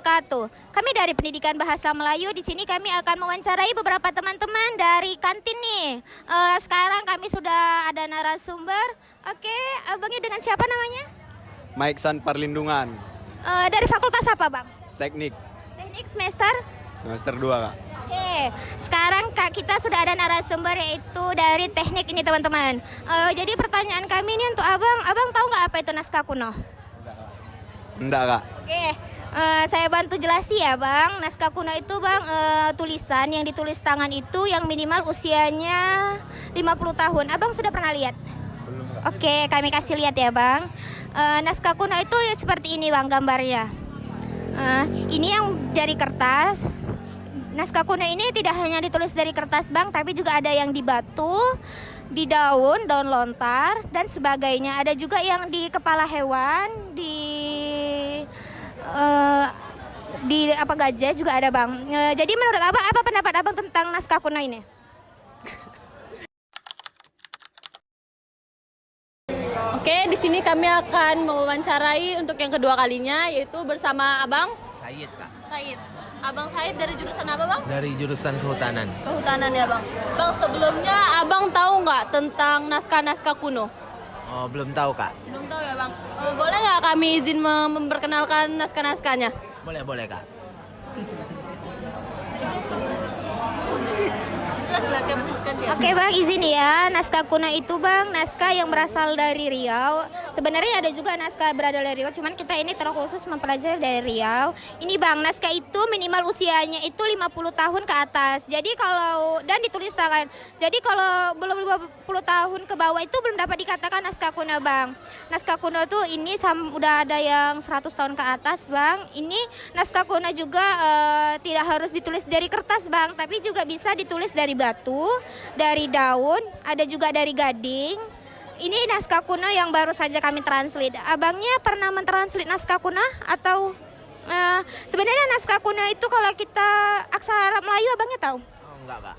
wabarakatuh. Kami dari Pendidikan Bahasa Melayu. Di sini kami akan mewawancarai beberapa teman-teman dari kantin nih. Sekarang kami sudah ada narasumber. Oke, abangnya dengan siapa namanya? Mike San Perlindungan. Dari fakultas apa, Bang? Teknik. Teknik semester? Semester 2, Kak. Oke, sekarang Kak kita sudah ada narasumber yaitu dari teknik ini teman-teman. Jadi pertanyaan kami ini untuk abang tahu nggak apa itu naskah kuno? Enggak, Kak. Oke, saya bantu jelasi ya Bang. Naskah kuno itu Bang tulisan yang ditulis tangan itu yang minimal usianya 50 tahun. Abang sudah pernah lihat? Belum, Kak. Oke, kami kasih lihat ya Bang. Naskah kuno itu ya seperti ini Bang gambarnya. Ini yang dari kertas. Naskah kuno ini tidak hanya ditulis dari kertas Bang, tapi juga ada yang di batu, di daun lontar dan sebagainya. Ada juga yang di kepala hewan, di apa gajah juga ada Bang. Jadi menurut apa pendapat Abang tentang naskah kuno ini? Oke, di sini kami akan mewawancarai untuk yang kedua kalinya, yaitu bersama Abang Said, Kak. Said. Abang Said dari jurusan apa, Bang? Dari jurusan kehutanan. Kehutanan ya, Bang. Bang, sebelumnya Abang tahu nggak tentang naskah-naskah kuno? Oh, belum tahu, Kak. Belum tahu ya, Bang. Boleh nggak kami izin memperkenalkan naskah-naskahnya? Boleh, Kak. Oke Bang, izin ya. Naskah kuno itu Bang, naskah yang berasal dari Riau. Sebenarnya ada juga naskah berasal dari Riau, cuman kita ini terkhusus mempelajari dari Riau. Ini Bang, naskah itu minimal usianya itu 50 tahun ke atas. Jadi kalau dan ditulis tangan. Jadi kalau belum 50 tahun ke bawah itu belum dapat dikatakan naskah kuno Bang. Naskah kuno tuh ini udah ada yang 100 tahun ke atas Bang. Ini naskah kuno juga tidak harus ditulis dari kertas Bang, tapi juga bisa ditulis dari batu, dari daun, ada juga dari gading. Ini naskah kuno yang baru saja kami translate. Abangnya pernah mentranslate naskah kuno atau sebenarnya naskah kuno itu kalau kita aksara Arab Melayu abangnya tahu? Oh, enggak, Kak.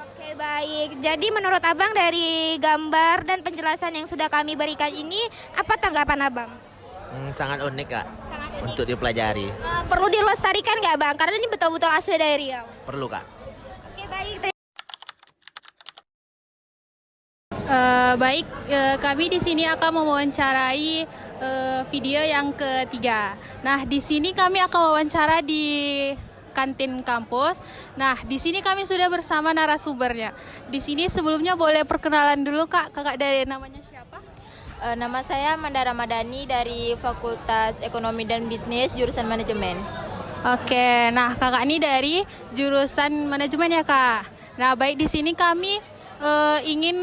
Oke baik. Jadi menurut abang dari gambar dan penjelasan yang sudah kami berikan ini, apa tanggapan abang? Sangat unik, Kak. Sangat unik. Untuk dipelajari. Perlu dilestarikan nggak bang? Karena ini betul-betul asli dari Riau. Perlu, Kak. Oke baik. Baik, kami di sini akan mewawancarai video yang ketiga. Nah, di sini kami akan wawancara di kantin kampus. Nah, di sini kami sudah bersama narasumbernya. Di sini sebelumnya boleh perkenalan dulu Kak. Kakak dari namanya siapa? Nama saya Mandara Madani dari Fakultas Ekonomi dan Bisnis jurusan Manajemen. Oke, nah Kakak ini dari jurusan manajemen ya Kak. Nah, baik di sini kami ingin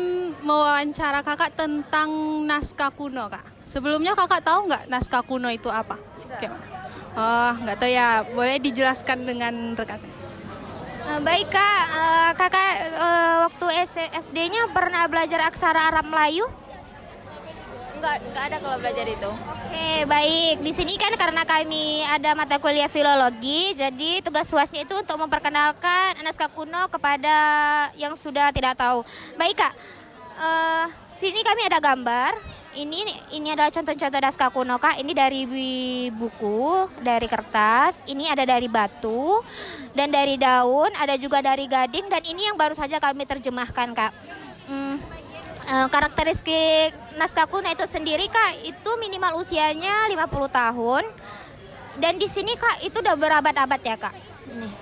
mewawancara Kakak tentang naskah kuno Kak. Sebelumnya Kakak tahu nggak naskah kuno itu apa? Oh, nggak tahu ya. Boleh dijelaskan dengan rekan. Baik Kak, Kakak waktu SD-nya pernah belajar aksara Arab Melayu? Enggak ada kalau belajar itu. Oke, baik. Di sini kan karena kami ada mata kuliah filologi, jadi tugas UASnya itu untuk memperkenalkan naskah kuno kepada yang sudah tidak tahu. Baik Kak, sini kami ada gambar. Ini adalah contoh-contoh naskah kuno Kak. Ini dari buku, dari kertas. Ini ada dari batu dan dari daun. Ada juga dari gading dan ini yang baru saja kami terjemahkan Kak. Karakteristik naskah kuno itu sendiri Kak, itu minimal usianya 50 tahun. Dan di sini Kak, itu udah berabad-abad ya Kak.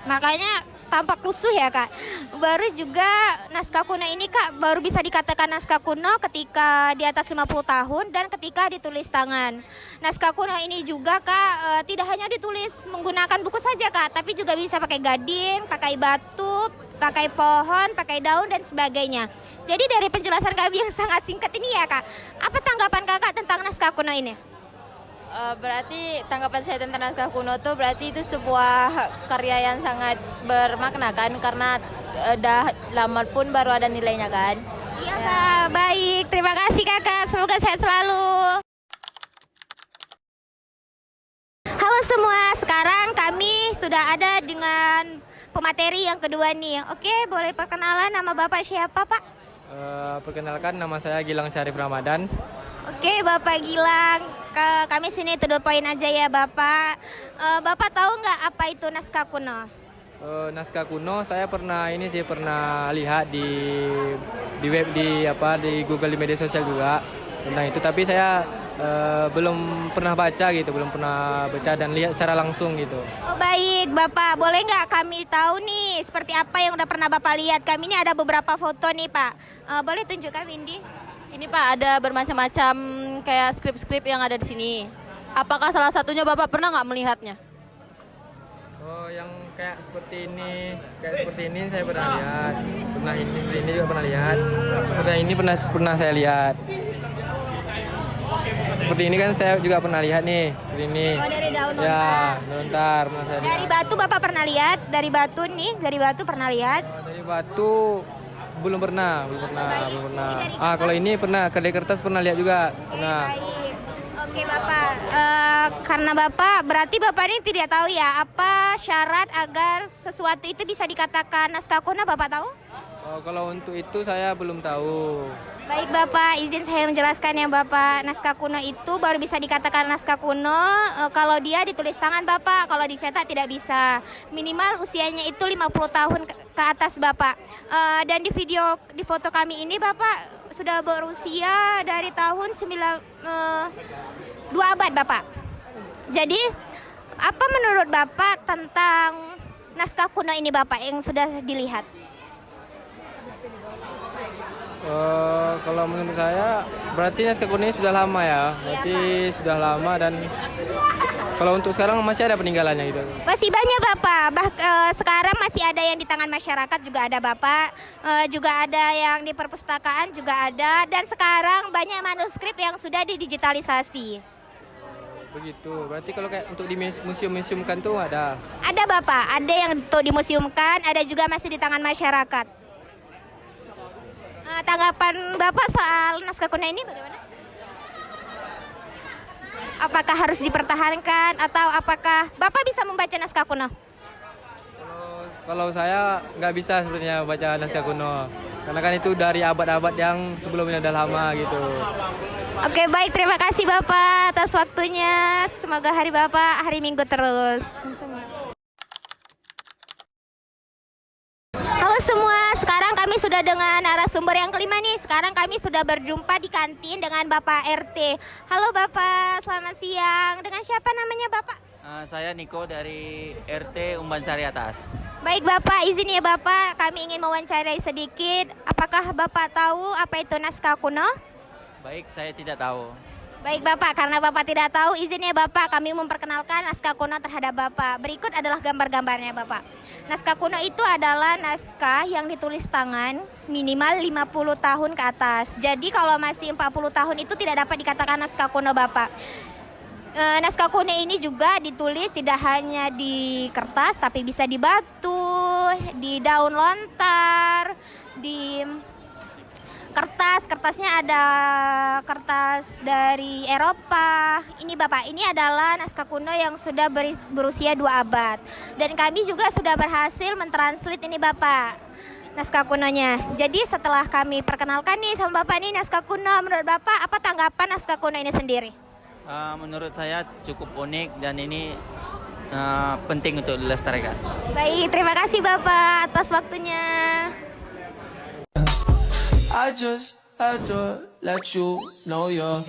Makanya tampak lusuh ya Kak. Baru juga naskah kuno ini Kak, baru bisa dikatakan naskah kuno ketika di atas 50 tahun dan ketika ditulis tangan. Naskah kuno ini juga Kak, tidak hanya ditulis menggunakan buku saja Kak, tapi juga bisa pakai gading, pakai batu, pakai pohon, pakai daun dan sebagainya. Jadi dari penjelasan kami yang sangat singkat ini ya Kak, apa tanggapan Kakak tentang naskah kuno ini? Berarti tanggapan saya tentang naskah kuno itu berarti itu sebuah karya yang sangat bermakna kan, karena dah lama pun baru ada nilainya kan. Iya Kak, baik. Terima kasih Kakak, semoga sehat selalu. Halo semua, sekarang kami sudah ada dengan pemateri yang kedua nih. Oke, boleh perkenalan nama Bapak siapa Pak? Perkenalkan, nama saya Gilang Syarif Ramadan. Oke, Bapak Gilang, kami sini to the point aja ya, Bapak. Bapak tahu nggak apa itu naskah kuno? Naskah kuno saya pernah lihat di web di Google di media sosial juga tentang itu, tapi saya belum pernah baca gitu, belum pernah baca dan lihat secara langsung gitu. Oh, baik, Bapak. Boleh nggak kami tahu nih seperti apa yang udah pernah Bapak lihat? Kami ini ada beberapa foto nih, Pak. Boleh tunjukkan, Windy? Ini Pak ada bermacam-macam kayak skrip-skrip yang ada di sini. Apakah salah satunya Bapak pernah nggak melihatnya? Oh, yang kayak seperti ini saya pernah lihat. Pernah ini juga pernah lihat. Seperti ini pernah saya lihat. Seperti ini kan saya juga pernah lihat nih. Seperti ini. Oh, dari daun lontar. Ya, daun lontar pernah saya lihat. Dari batu Bapak pernah lihat? Dari batu nih, dari batu pernah lihat? Dari batu belum pernah. Ini dari Kalau ini pernah, kedai kertas pernah lihat juga. Pernah. Baik. Oke, Bapak. Karena Bapak, berarti Bapak ini tidak tahu ya apa syarat agar sesuatu itu bisa dikatakan naskah kuno, Bapak tahu? Oh, kalau untuk itu saya belum tahu. Baik, Bapak, izin saya menjelaskan ya, Bapak. Naskah kuno itu baru bisa dikatakan naskah kuno kalau dia ditulis tangan, Bapak. Kalau dicetak tidak bisa. Minimal usianya itu 50 tahun ke atas, Bapak. Dan di foto kami ini Bapak sudah berusia dari tahun 2 abad, Bapak. Jadi, apa menurut Bapak tentang naskah kuno ini, Bapak, yang sudah dilihat? Kalau menurut saya berarti naskah kuno ini sudah lama ya. Berarti sudah lama dan kalau untuk sekarang masih ada peninggalannya gitu. Masih banyak, Bapak. Sekarang masih ada yang di tangan masyarakat juga ada, Bapak. Juga ada yang di perpustakaan juga ada. Dan sekarang banyak manuskrip yang sudah didigitalisasi. Begitu. Berarti kalau kayak untuk di museum-museumkan tuh ada? Ada, Bapak. Ada yang untuk dimuseumkan, ada juga masih di tangan masyarakat. Tanggapan Bapak soal naskah kuno ini bagaimana? Apakah harus dipertahankan atau apakah Bapak bisa membaca naskah kuno? Kalau saya nggak bisa sebenarnya baca naskah kuno. Karena kan itu dari abad-abad yang sebelumnya udah lama gitu. Oke, baik, terima kasih Bapak atas waktunya. Semoga hari Bapak hari Minggu terus. Halo semua, sekarang kami sudah dengan narasumber yang kelima nih. Sekarang kami sudah berjumpa di kantin dengan Bapak RT. Halo Bapak, selamat siang. Dengan siapa namanya Bapak? Saya Niko dari RT Umban Sari Atas. Baik Bapak, izin ya Bapak, kami ingin mewawancarai sedikit. Apakah Bapak tahu apa itu naskah kuno? Baik, saya tidak tahu. Baik Bapak, karena Bapak tidak tahu, izin ya Bapak, kami memperkenalkan naskah kuno terhadap Bapak. Berikut adalah gambar-gambarnya Bapak. Naskah kuno itu adalah naskah yang ditulis tangan minimal 50 tahun ke atas. Jadi kalau masih 40 tahun itu tidak dapat dikatakan naskah kuno Bapak. Naskah kuno ini juga ditulis tidak hanya di kertas, tapi bisa di batu, di daun lontar, di kertasnya ada kertas dari Eropa. Ini Bapak, ini adalah naskah kuno yang sudah berusia 2 abad. Dan kami juga sudah berhasil mentranslate ini Bapak, naskah kunonya. Jadi setelah kami perkenalkan nih sama Bapak nih naskah kuno, menurut Bapak apa tanggapan naskah kuno ini sendiri? Menurut saya cukup unik dan ini penting untuk dilestarikan. Baik, terima kasih Bapak atas waktunya. I just had to let you know you're